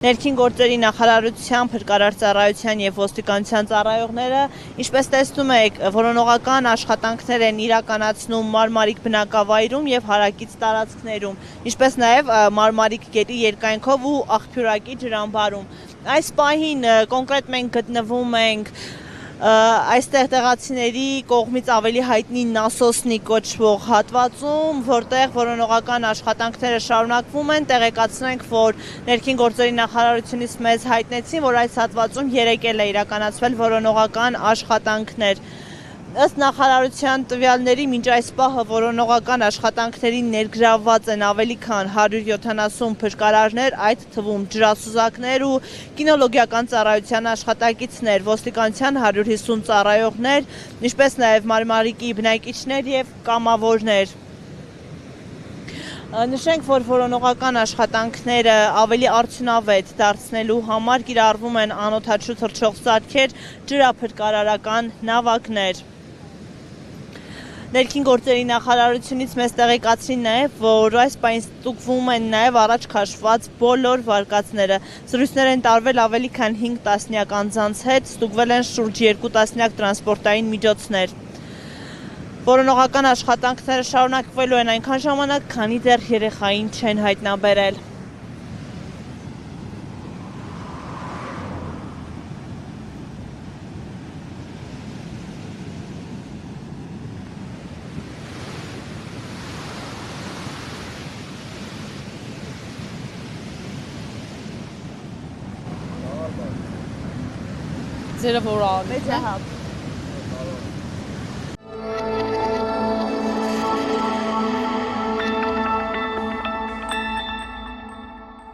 Ներքին գործերի նախարարության, փրկարար ծառայության եւ ոստիկանության ծառայողները, ինչպես տեսնում եք, որոնողական աշխատանքներ են իրականացնում Մարմարիկ բնակավայրում եւ հարակից տարածքներում, ինչպես նաեւ Մարմարիկ գետի երկայնքով ու Աղբյուրակի ջրամբարում։ Այս պահին կոնկրետ մենք գտնվում ենք այստեղ տեղացիների կողմից ավելի հայտնի Նասոսնի կոչվող հատվածում, որտեղ որոնողական աշխատանքները շարունակվում են, տեղեկացնենք, որ ներքին գործերի նախարարությունից մեզ հայտնեցին, որ այս հատվածում երեկել է իրականացվել որոնողական աշխատանքներ։ Ըստ նախարարության տվյալների մինչ այս պահը որոնողական աշխատանքներին ներգրավված են ավելի քան 170 փրկարարներ, այդ թվում ջրասուզակներ ու կինոլոգիական ծառայության աշխատակիցներ, ոստիկանության 150 ծառայողներ, ինչպես նաև Մարմարիկի բնակիչներ եւ կամավորներ։ Նշենք, որ որոնողական աշխատանքները ավելի արդյունավետ դարձնելու համար կիրառվում են անօդաչու թռչող սարքեր, ջրափրկարարական նավակներ։ Ներքին գործերի նախարարությունից մեզ տեղեկացրին նաև, որ այս պահին ստուգվում են նաև առաջ քաշված բոլոր վարկածները։ Զրույցներ են տարվել ավելի քան 5 տասնյակ անձանց հետ, ստուգվել են շուրջ 2 տասնյակ տրանսպորտային միջոցներ։ Որոնողական աշխատանքները շարունակվելու են այնքան ժամանակ, քանի դեռ երեխային չեն հայտնաբերել։ Ձերը որ ալի։